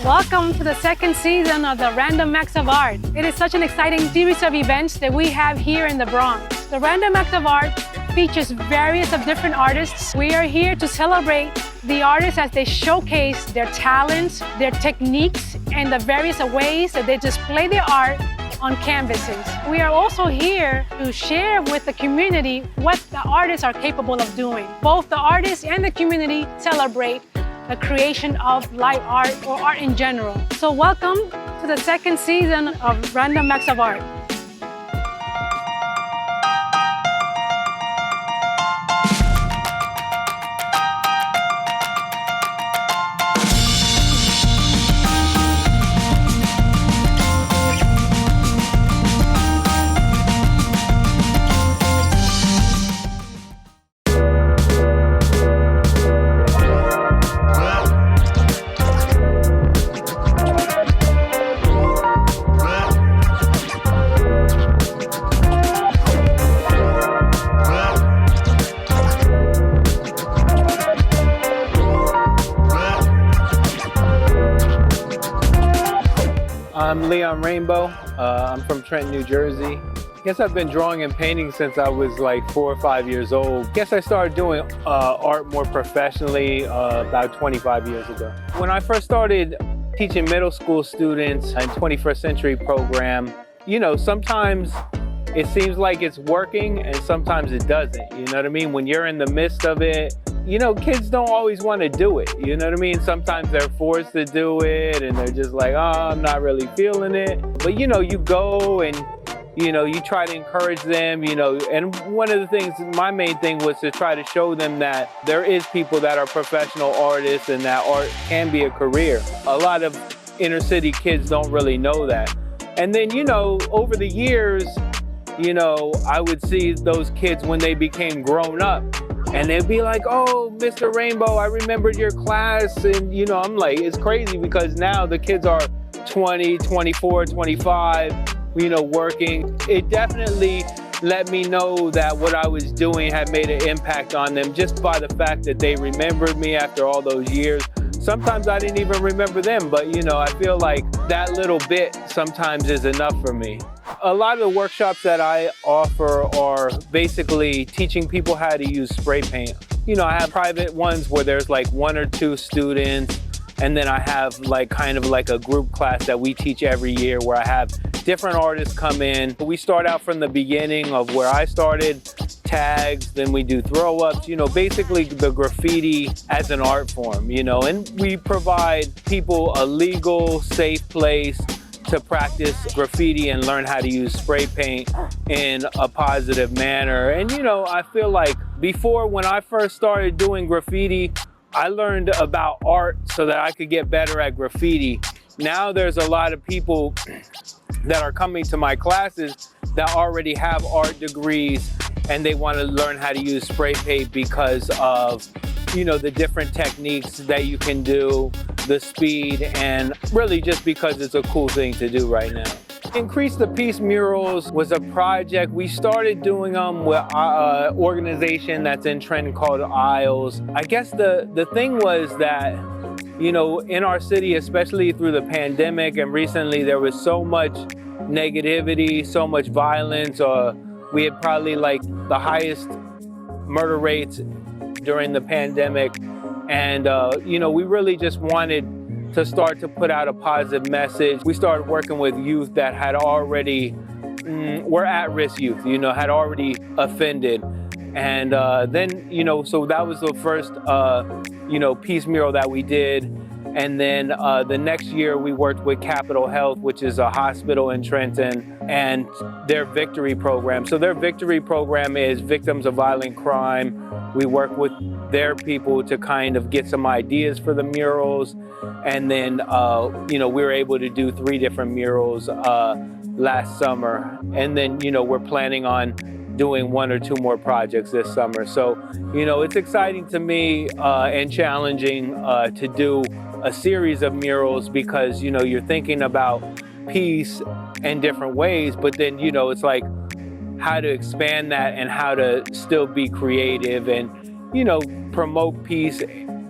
Welcome to the second season of the Random Acts of Art. It is such an exciting series of events that we have here in the Bronx. The Random Acts of Art features various of different artists. We are here to celebrate the artists as they showcase their talents, their techniques, and the various ways that they display their art on canvases. We are also here to share with the community what the artists are capable of doing. Both the artists and the community celebrate the creation of light art or art in general. So welcome to the second season of Random Acts of Art. I'm Leon Rainbow. I'm from Trenton, New Jersey. I guess I've been drawing and painting since I was like 4 or 5 years old. I guess I started doing art more professionally about 25 years ago. When I first started teaching middle school students in 21st century program, you know, sometimes it seems like it's working and sometimes it doesn't, you know what I mean? When you're in the midst of it, you know, kids don't always want to do it, you know what I mean? Sometimes they're forced to do it and they're just like, oh, I'm not really feeling it. But, you know, you go and, you know, you try to encourage them, you know, and one of the things, my main thing was to try to show them that there is people that are professional artists and that art can be a career. A lot of inner city kids don't really know that. And then, you know, over the years, you know, I would see those kids when they became grown up. And they'd be like, oh, Mr. Rainbow, I remembered your class. And, you know, I'm like, it's crazy because now the kids are 20, 24, 25, you know, working. It definitely let me know that what I was doing had made an impact on them just by the fact that they remembered me after all those years. Sometimes I didn't even remember them, but, you know, I feel like that little bit sometimes is enough for me. A lot of the workshops that I offer are basically teaching people how to use spray paint. You know, I have private ones where there's like 1 or 2 students, and then I have like kind of like a group class that we teach every year where I have different artists come in. We start out from the beginning of where I started, tags, then we do throw-ups, you know, basically the graffiti as an art form, you know, and we provide people a legal, safe place to practice graffiti and learn how to use spray paint in a positive manner. And, you know, I feel like before, when I first started doing graffiti, I learned about art so that I could get better at graffiti. Now there's a lot of people that are coming to my classes that already have art degrees and they want to learn how to use spray paint because of, you know, the different techniques that you can do, the speed, and really just because it's a cool thing to do right now. Increase the Peace murals was a project. We started doing them with an organization that's in Trenton called Isles. I guess the thing was that, you know, in our city, especially through the pandemic and recently, there was so much negativity, so much violence. We had probably like the highest murder rates during the pandemic. And, you know, we really just wanted to start to put out a positive message. We started working with youth that had already, were at-risk youth, you know, had already offended. And then, you know, so that was the first, you know, peace mural that we did. And then the next year we worked with Capitol Health, which is a hospital in Trenton, and their Victory program. So their Victory program is victims of violent crime. We work with their people to kind of get some ideas for the murals. And then, you know, we were able to do 3 different murals last summer. And then, you know, we're planning on doing 1 or 2 more projects this summer. So, you know, it's exciting to me and challenging to do a series of murals because, you know, you're thinking about peace in different ways, but then, you know, it's like how to expand that and how to still be creative and, you know, promote peace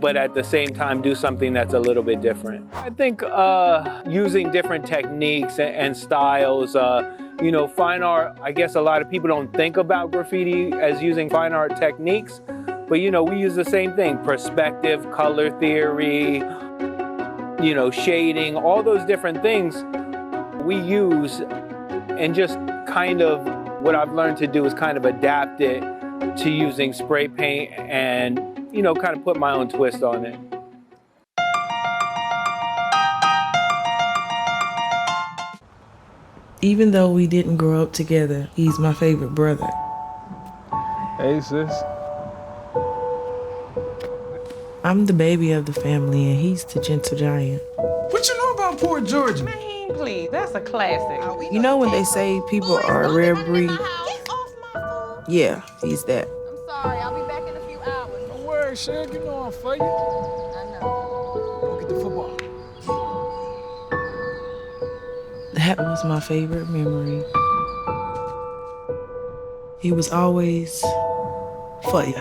but at the same time do something that's a little bit different. I think using different techniques and styles, fine art, I guess a lot of people don't think about graffiti as using fine art techniques, but we use the same thing: perspective, color theory, shading, all those different things we use, and just kind of what I've learned to do is kind of adapt it to using spray paint and, kind of put my own twist on it. Even though we didn't grow up together, he's my favorite brother. Hey, sis. I'm the baby of the family, and he's the gentle giant. What you know about Poor Georgia? Man, please, that's a classic. You know when they say people are a rare breed? Yeah, he's that. I'm sorry, I'll be back in a few hours. Don't worry, Shug, you know I'm for you. I know. Go get the football. That was my favorite memory. He was always for ya.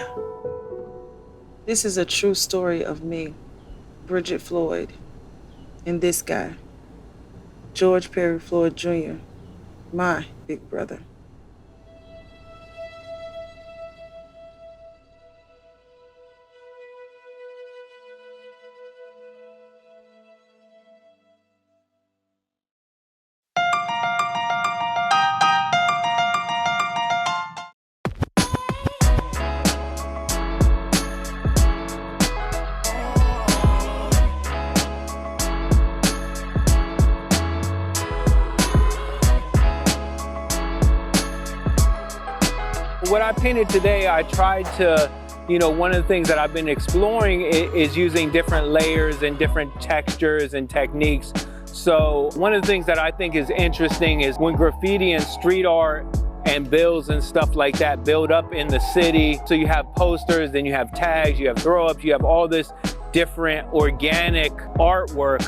This is a true story of me, Bridget Floyd, and this guy, George Perry Floyd Jr., my big brother. What I painted today, I tried to, one of the things that I've been exploring is using different layers and different textures and techniques. So one of the things that I think is interesting is when graffiti and street art and bills and stuff like that build up in the city. So you have posters, then you have tags, you have throw-ups, you have all this different organic artwork.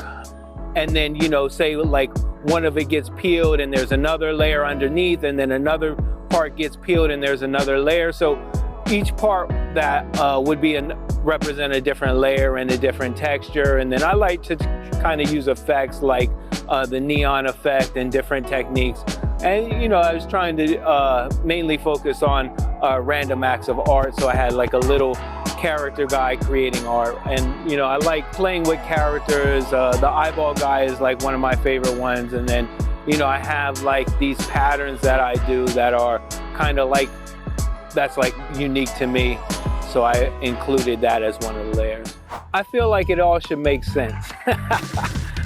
And then, say like one of it gets peeled and there's another layer underneath, and then another part gets peeled and there's another layer. So each part that would represent a different layer and a different texture. And then I like to kind of use effects like the neon effect and different techniques. And I was trying to mainly focus on random acts of art. So I had like a little character guy creating art, and I like playing with characters. The eyeball guy is like one of my favorite ones, and then I have like these patterns that I do that are kind of like, that's like unique to me. So I included that as one of the layers. I feel like it all should make sense.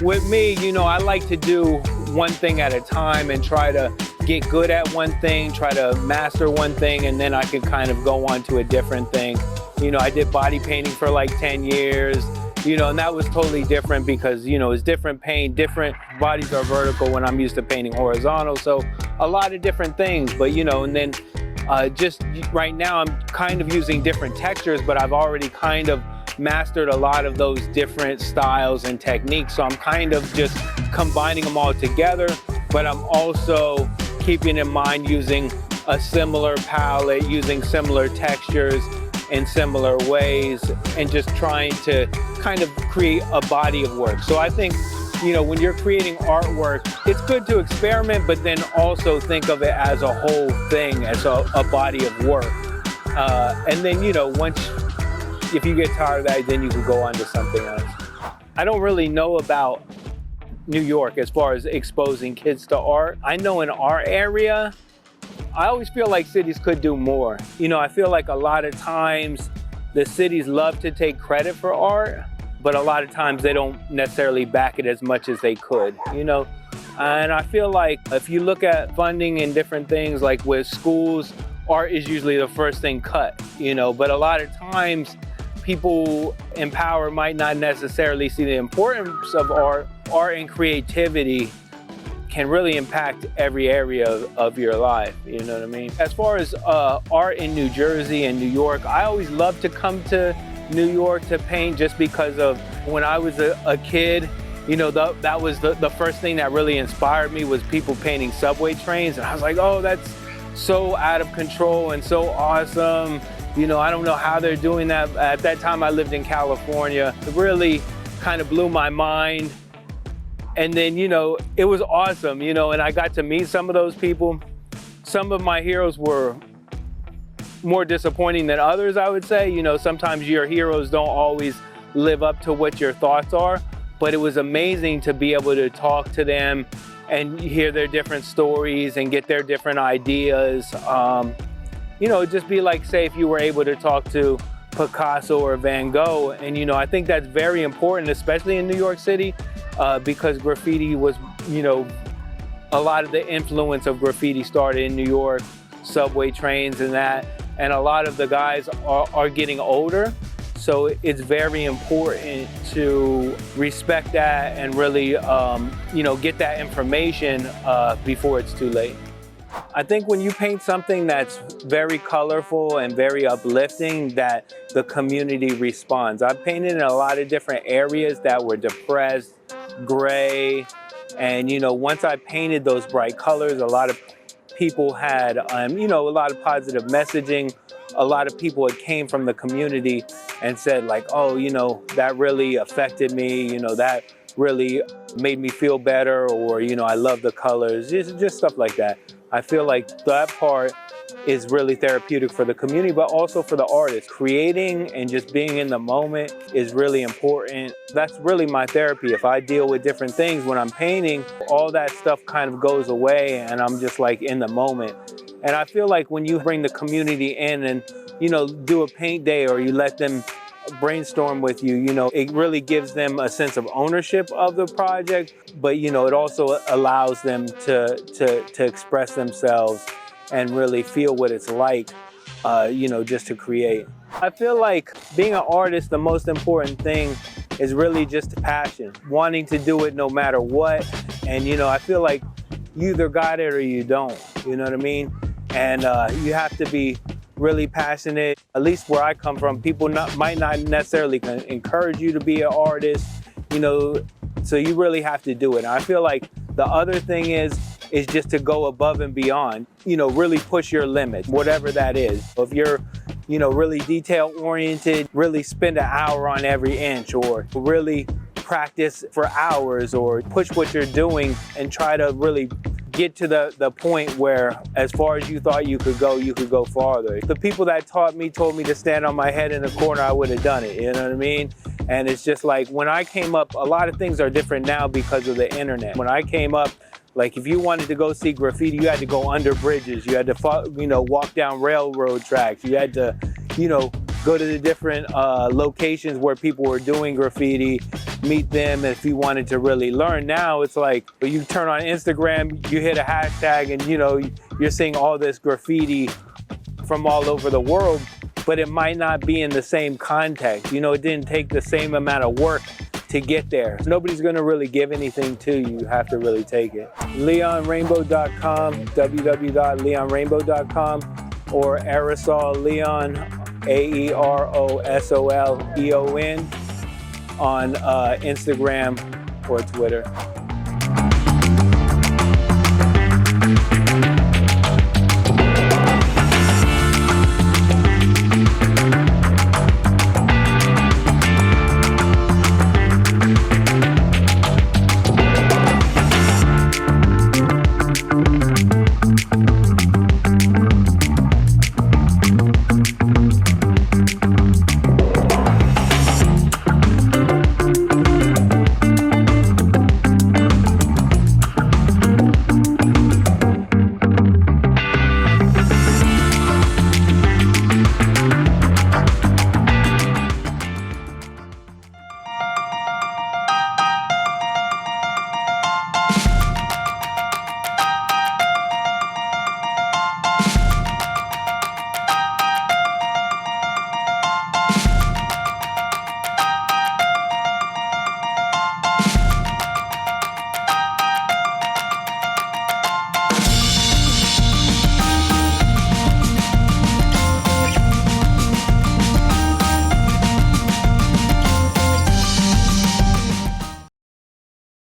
With me, I like to do one thing at a time and try to get good at one thing, try to master one thing, and then I can kind of go on to a different thing. I did body painting for like 10 years, and that was totally different because, it's different paint, different bodies are vertical when I'm used to painting horizontal. So a lot of different things, but, and then just right now I'm kind of using different textures, but I've already kind of mastered a lot of those different styles and techniques. So I'm kind of just combining them all together, but I'm also keeping in mind using a similar palette, using similar textures in similar ways, and just trying to kind of create a body of work. So I think, when you're creating artwork, it's good to experiment, but then also think of it as a whole thing, as a body of work. And then, if you get tired of that, then you can go on to something else. I don't really know about New York as far as exposing kids to art. I know in our area, I always feel like cities could do more. I feel like a lot of times the cities love to take credit for art, but a lot of times they don't necessarily back it as much as they could, And I feel like if you look at funding and different things, like with schools, art is usually the first thing cut, But a lot of times people in power might not necessarily see the importance of art. Art and creativity can really impact every area of your life, you know what I mean? As far as art in New Jersey and New York, I always loved to come to New York to paint just because of when I was a kid, that was the first thing that really inspired me was people painting subway trains. And I was like, oh, that's so out of control and so awesome. You know, I don't know how they're doing that. At that time, I lived in California. It really kind of blew my mind. And then, you know, it was awesome, you know, and I got to meet some of those people. Some of my heroes were more disappointing than others, I would say. You know, sometimes your heroes don't always live up to what your thoughts are, but it was amazing to be able to talk to them and hear their different stories and get their different ideas. You know, just be like, say, if you were able to talk to Picasso or Van Gogh. And, you know, I think that's very important, especially in New York City, because graffiti was, you know, a lot of the influence of graffiti started in New York, subway trains and that. And a lot of the guys are getting older. So it's very important to respect that and really, you know, get that information before it's too late. I think when you paint something that's very colorful and very uplifting, that the community responds. I've painted in a lot of different areas that were depressed, gray, and you know, once I painted those bright colors, a lot of people had, you know, a lot of positive messaging. A lot of people that came from the community and said like, oh, you know, that really affected me, you know, that really made me feel better, or, you know, I love the colors, just stuff like that. I feel like that part is really therapeutic for the community, but also for the artist. Creating and just being in the moment is really important. That's really my therapy. If I deal with different things when I'm painting, all that stuff kind of goes away and I'm just like in the moment. And I feel like when you bring the community in and, you know, do a paint day or you let them brainstorm with you, you know, it really gives them a sense of ownership of the project, but, you know, it also allows them to express themselves and really feel what it's like, you know, just to create. I feel like being an artist, the most important thing is really just passion, wanting to do it no matter what. And, you know, I feel like you either got it or you don't, you know what I mean? And you have to be really passionate. At least where I come from, people might not necessarily encourage you to be an artist, you know, so you really have to do it. And I feel like the other thing is just to go above and beyond, you know, really push your limits, whatever that is. If you're, you know, really detail oriented, really spend an hour on every inch, or really practice for hours, or push what you're doing and try to really get to the point where as far as you thought you could go farther. The people that told me to stand on my head in the corner, I would have done it, you know what I mean? And it's just like, when I came up, a lot of things are different now because of the internet. When I came up, like if you wanted to go see graffiti, you had to go under bridges, you had to, you know, walk down railroad tracks, you had to, you know, go to the different locations where people were doing graffiti, meet them if you wanted to really learn. Now it's like, you turn on Instagram, you hit a hashtag and, you know, you're seeing all this graffiti from all over the world, but it might not be in the same context. You know, it didn't take the same amount of work to get there. Nobody's gonna really give anything to you. You have to really take it. LeonRainbow.com, www.leonrainbow.com, or Aerosol Leon, AEROSOLEON, on Instagram or Twitter.